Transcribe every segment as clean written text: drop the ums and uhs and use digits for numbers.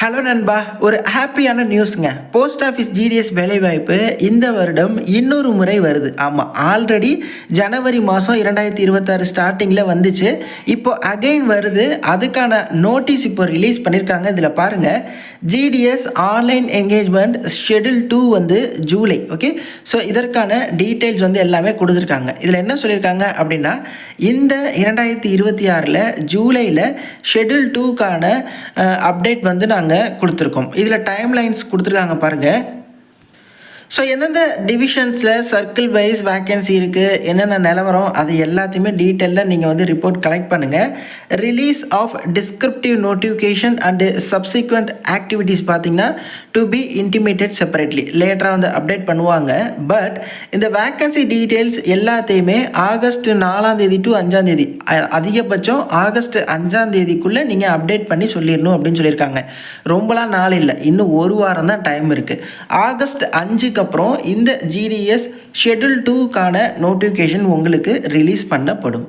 Hello நண்பா, ஒரு ஹாப்பியான நியூஸுங்க. போஸ்ட் ஆஃபீஸ் ஜிடிஎஸ் வேலைவாய்ப்பு இந்த வருடம் இன்னொரு முறை வருது. ஆமாம், ஆல்ரெடி ஜனவரி மாதம் 2026 ஸ்டார்டிங்கில் வந்துச்சு. இப்போ அகைன் வருது. அதுக்கான நோட்டீஸ் இப்போ ரிலீஸ் பண்ணியிருக்காங்க. இதில் பாருங்கள், ஜிடிஎஸ் ஆன்லைன் என்கேஜ்மெண்ட் ஷெடியூல் 2 வந்து ஜூலை. ஓகே, ஸோ இதற்கான டீட்டெயில்ஸ் வந்து எல்லாமே கொடுத்துருக்காங்க. இதில் என்ன சொல்லியிருக்காங்க அப்படின்னா, இந்த 2026 ஜூலையில் ஷெடியூல் 2க்கான அப்டேட் வந்து நாங்கள் கொடுத்துருக்கோம். இதில் டைம் லைன்ஸ் கொடுத்துருக்காங்க பாருங்கள். ஸோ எந்தெந்த டிவிஷன்ஸில் சர்க்கிள் வைஸ் வேக்கன்சி இருக்குது, என்னென்ன நிலவரம், அது எல்லாத்தையுமே டீட்டெயிலாக நீங்கள் வந்து ரிப்போர்ட் கலெக்ட் பண்ணுங்கள். Release of descriptive notification and subsequent activities பார்த்தீங்கன்னா டு பி இன்டிமேட்டட் செப்பரேட்லி லேட்டராக வந்து அப்டேட் பண்ணுவாங்க. பட் இந்த வேக்கன்சி டீட்டெயில்ஸ் எல்லாத்தையுமே ஆகஸ்ட் 4 டு 5 அதிகபட்சம் ஆகஸ்ட் 5 நீங்கள் அப்டேட் பண்ணி சொல்லிடணும் அப்படின்னு சொல்லியிருக்காங்க. ரொம்பலாம் நாள் இல்லை, இன்னும் ஒரு வாரம் தான் டைம் இருக்குது. ஆகஸ்ட் 5 அப்புறம் இந்த ஜிடிஎஸ் ஷெட்யூல் 2க்கான நோட்டிஃபிகேஷன் உங்களுக்கு ரிலீஸ் பண்ணப்படும்.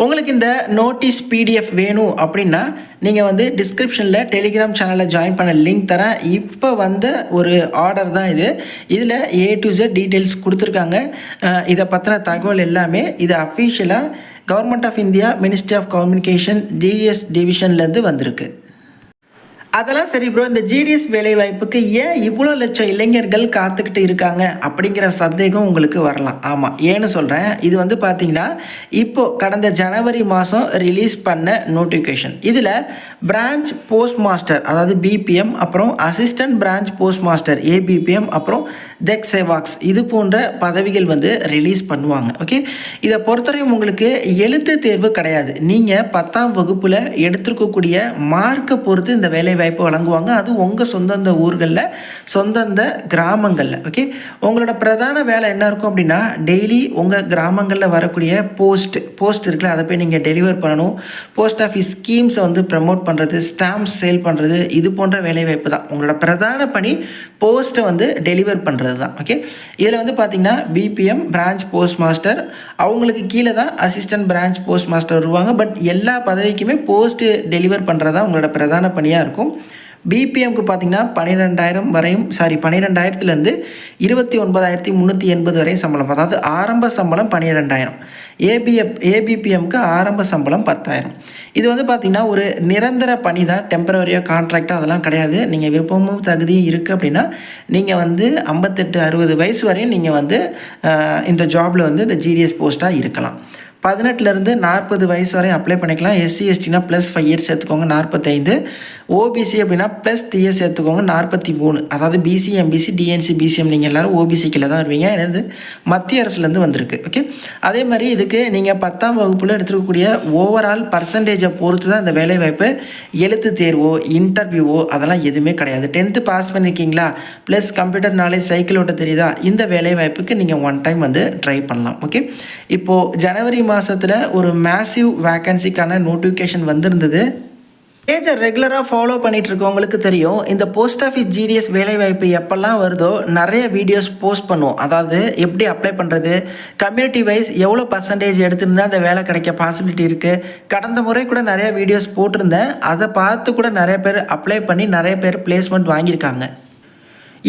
உங்களுக்கு இந்த நோட்டீஸ் பிடிஎஃப் வேணும் அப்படின்னா நீங்கள் வந்து டிஸ்கிரிப்ஷனில் டெலிகிராம் சேனலில் ஜாயின் பண்ண லிங்க் தரேன். இப்போ வந்த ஒரு ஆர்டர் தான் இது. இதில் A to Z டீட்டெயில்ஸ் கொடுத்துருக்காங்க. இதை பற்றின தகவல் எல்லாமே இது அஃபீஷியலாக government of India ministry of communication GDS டிவிஷன்லேருந்து வந்திருக்கு. அதெல்லாம் சரி ப்ரோ, இந்த ஜிடிஎஸ் வேலைவாய்ப்புக்கு ஏன் இவ்வளோ லட்சம் இளைஞர்கள் காத்துக்கிட்டு இருக்காங்க அப்படிங்கிற சந்தேகம் உங்களுக்கு வரலாம். ஆமாம், ஏன்னு சொல்கிறேன். இது வந்து பார்த்தீங்கன்னா இப்போது கடந்த ஜனவரி மாதம் ரிலீஸ் பண்ண நோட்டிஃபிகேஷன். இதில் பிரான்ச் போஸ்ட் மாஸ்டர், அதாவது பிபிஎம், அப்புறம் assistant branch post master ABPM, அப்புறம் தெக் சேவாக்ஸ், இது போன்ற பதவிகள் வந்து ரிலீஸ் பண்ணுவாங்க. ஓகே, இதை பொறுத்தவரையும் உங்களுக்கு எழுத்து தேர்வு கிடையாது. நீங்கள் 10ஆம் வகுப்பில் எடுத்துருக்கக்கூடிய மார்க்கை பொறுத்து இந்த வேலைவாய்ப்பு வழங்குவாங்க. அது உங்கள் சொந்தந்த ஊர்களில், சொந்தந்த கிராமங்களில். ஓகே, உங்களோட பிரதான வேலை என்ன இருக்கும் அப்படின்னா, டெய்லி உங்கள் கிராமங்களில் வரக்கூடிய போஸ்ட் இருக்குல்ல, அதை போய் நீங்கள் டெலிவர் பண்ணணும். போஸ்ட் ஆஃபீஸ் ஸ்கீம்ஸை வந்து ப்ரமோட் பண்ணுறது, ஸ்டாம்ப்ஸ் சேல் பண்ணுறது, இது போன்ற வேலைவாய்ப்பு தான். உங்களோட பிரதான பணி போஸ்ட்டை வந்து டெலிவர் பண்ணுறது தான். ஓகே, இதில் வந்து பார்த்திங்கன்னா பிபிஎம் பிரான்ச் போஸ்ட் மாஸ்டர், அவங்களுக்கு கீழே தான் அசிஸ்டன்ட் பிரான்ச் போஸ்ட் மாஸ்டர் வருவாங்க. பட் எல்லா பதவிக்குமே போஸ்ட்டு டெலிவர் பண்ணுறது தான் உங்களோட பிரதான பணியாக இருக்கும். பிபிஎம்க்கு பார்த்தீங்கன்னா 12,000 29,380 வரையும் சம்பளம், அதாவது ஆரம்ப சம்பளம் 12,000. ஏபிபிஎம்க்கு ஆரம்ப சம்பளம் 10,000. இது வந்து பார்த்திங்கன்னா ஒரு நிரந்தர பணி தான், டெம்பரவரியாக கான்ட்ராக்டாக அதெல்லாம் கிடையாது. நீங்கள் விருப்பமும் தகுதியும் இருக்குது அப்படின்னா நீங்கள் வந்து 58-60 வயசு வரையும் நீங்கள் வந்து இந்த ஜாபில் வந்து இந்த ஜிடிஎஸ் போஸ்ட்டாக இருக்கலாம். 18 40 வயசு வரையும் அப்ளை பண்ணிக்கலாம். எஸ்சி எஸ்டினா ப்ளஸ் 5 இயர்ஸ் சேர்த்துக்கோங்க, 45. ஓபிசி அப்படின்னா ப்ளஸ் 3 இயர்ஸ் சேர்த்துக்கோங்க, 43. அதாவது பிசி, எம்பிசி, டிஎன்சி, பிசிஎம் நீங்கள் எல்லோரும் ஓபிசிக்கில் தான் வருவீங்க. இது மத்திய அரசுலேருந்து வந்திருக்கு. ஓகே, அதே மாதிரி இதுக்கு நீங்கள் 10ஆம் வகுப்பில் எடுத்துக்கக்கூடிய ஓவரால் பர்சன்டேஜை பொறுத்து தான் இந்த வேலைவாய்ப்பு. எழுத்து தேர்வோ இன்டர்வியூவோ அதெல்லாம் எதுவுமே கிடையாது. 10th பாஸ் பண்ணியிருக்கீங்களா, ப்ளஸ் கம்ப்யூட்டர் நாலேஜ், சைக்கிள் ஓட்ட தெரியுதா, இந்த வேலைவாய்ப்புக்கு நீங்கள் ஒன் டைம் வந்து ட்ரை பண்ணலாம். ஓகே, இப்போது ஜனவரி மாதத்தில் ஒரு மேசிவ் வேக்கன்சிக்கான நோட்டிஃபிகேஷன் வந்திருந்தது. பேஜை ரெகுலராக ஃபாலோ பண்ணிகிட்டு இருக்கவங்களுக்கு தெரியும், இந்த போஸ்ட் ஆஃபீஸ் ஜிடிஎஸ் வேலைவாய்ப்பு எப்போல்லாம் வருதோ நிறைய வீடியோஸ் போஸ்ட் பண்ணுவோம். அதாவது எப்படி அப்ளை பண்ணுறது, கம்யூனிட்டி வைஸ் எவ்வளோ பர்சன்டேஜ் எடுத்திருந்தால் அந்த வேலை கிடைக்க பாசிபிலிட்டி இருக்குது. கடந்த முறை கூட நிறைய வீடியோஸ் போட்டிருந்தேன். அதை பார்த்து கூட நிறைய பேர் அப்ளை பண்ணி நிறைய பேர் பிளேஸ்மெண்ட் வாங்கியிருக்காங்க.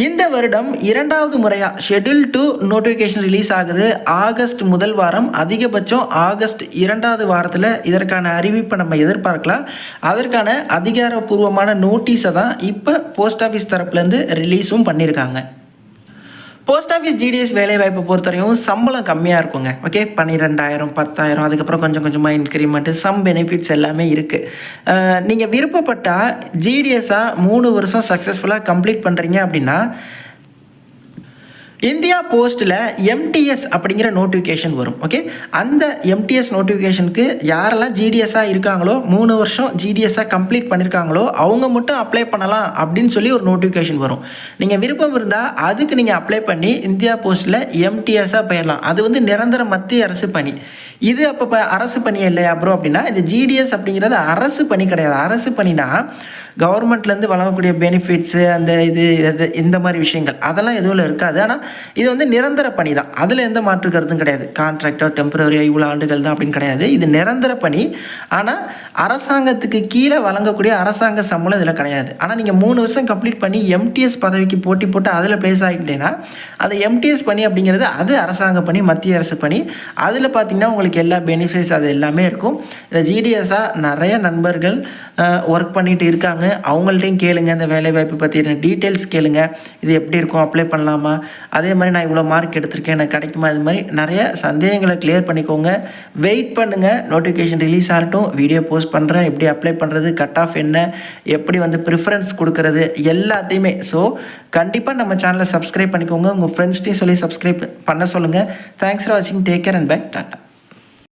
இந்த வருடம் 2வது முறையாக ஷெட்யூல் 2 நோட்டிஃபிகேஷன் ரிலீஸ் ஆகுது. ஆகஸ்ட் முதல் வாரம், அதிகபட்சம் ஆகஸ்ட் 2வது வாரத்தில் இதற்கான அறிவிப்பை நம்ம எதிர்பார்க்கலாம். அதற்கான அதிகாரப்பூர்வமான நோட்டீஸை தான் இப்போ போஸ்ட் ஆஃபீஸ் தரப்புலேருந்து ரிலீஸும் பண்ணியிருக்காங்க. போஸ்ட் ஆஃபீஸ் ஜிடிஎஸ் வேலைவாய்ப்பை பொறுத்தவரையும் சம்பளம் கம்மியாக இருக்குங்க. ஓகே, 12,000 10,000, அதுக்கப்புறம் கொஞ்சம் கொஞ்சமாக இன்க்ரிமெண்ட்டு, சம் பெனிஃபிட்ஸ் எல்லாமே இருக்குது. நீங்கள் விருப்பப்பட்டால் ஜிடிஎஸ்ஸாக 3 வருஷம் சக்ஸஸ்ஃபுல்லாக கம்ப்ளீட் பண்ணுறீங்க அப்படின்னா இந்தியா போஸ்ட்டில் எம்டிஎஸ் அப்படிங்கிற நோட்டிஃபிகேஷன் வரும். ஓகே, அந்த எம்டிஎஸ் நோட்டிஃபிகேஷனுக்கு யாரெல்லாம் ஜிடிஎஸ்ஸாக இருக்காங்களோ, 3 வருஷம் ஜிடிஎஸ்ஸாக கம்ப்ளீட் பண்ணியிருக்காங்களோ அவங்க மட்டும் அப்ளை பண்ணலாம் அப்படின்னு சொல்லி ஒரு நோட்டிஃபிகேஷன் வரும். நீங்கள் விருப்பம் இருந்தால் அதுக்கு நீங்கள் அப்ளை பண்ணி இந்தியா போஸ்ட்டில் எம்டிஎஸ்ஸாக போயிடலாம். அது வந்து நிரந்தர மத்திய அரசு பணி. இது அப்போ அரசு பணி இல்லையா ப்ரோ அப்படின்னா, இந்த ஜிடிஎஸ் அப்படிங்கிறது அரசு பணி கிடையாது. அரசு பணினா கவர்மெண்ட்லேருந்து வழங்கக்கூடிய பெனிஃபிட்ஸு, அந்த இது இந்த மாதிரி விஷயங்கள் அதெல்லாம் எதுவும் இருக்காது. ஆனால் இது வந்து நிரந்தர பணி தான். அதில் எந்த மாற்று கருத்தும் கிடையாது. கான்ட்ராக்டோ டெம்பரரியாக இவ்வளோ ஆண்டுகள் தான் அப்படின்னு கிடையாது. இது நிரந்தர பணி. ஆனால் அரசாங்கத்துக்கு கீழே வழங்கக்கூடிய அரசாங்க சம்பளம் இதில் கிடையாது. ஆனால் நீங்கள் 3 வருஷம் கம்ப்ளீட் பண்ணி எம்டிஎஸ் பதவிக்கு போட்டி போட்டு அதில் ப்ளேஸ் ஆகிட்டீங்கன்னா அந்த எம்டிஎஸ் பணி அப்படிங்கிறது அது அரசாங்க பணி, மத்திய அரசு பணி. அதில் பார்த்திங்கன்னா உங்களுக்கு எல்லா பெனிஃபிட்ஸ் அது எல்லாமே இருக்கும். இந்த ஜிடிஎஸ்ஸாக நிறைய நண்பர்கள் ஒர்க் பண்ணிட்டு இருக்காங்க. அவங்கள்ட்டையும் கேளுங்க, இந்த வேலைவாய்ப்பு பற்றின டீட்டெயில்ஸ் கேளுங்க. இது எப்படி இருக்கும், அப்ளை பண்ணலாமா, அதே மாதிரி நான் இவ்வளோ மார்க் எடுத்திருக்கேன் எனக்கு கிடைக்குமா, இது மாதிரி நிறைய சந்தேகங்களை கிளியர் பண்ணிக்கோங்க. வெயிட் பண்ணுங்கள், நோட்டிஃபிகேஷன் ரிலீஸ் ஆகட்டும், வீடியோ போஸ்ட் பண்ணுறேன், எப்படி அப்ளை பண்ணுறது, கட் ஆஃப் என்ன, எப்படி வந்து ப்ரிஃபரன்ஸ் கொடுக்கறது எல்லாத்தையுமே. ஸோ கண்டிப்பாக நம்ம சேனலை சப்ஸ்கிரைப் பண்ணிக்கோங்க. உங்கள் ஃப்ரெண்ட்ஸ்டையும் சொல்லி சப்ஸ்கிரைப் பண்ண சொல்லுங்கள். தேங்க்ஸ் ஃபார் வாட்சிங். Take care and bye. Tata.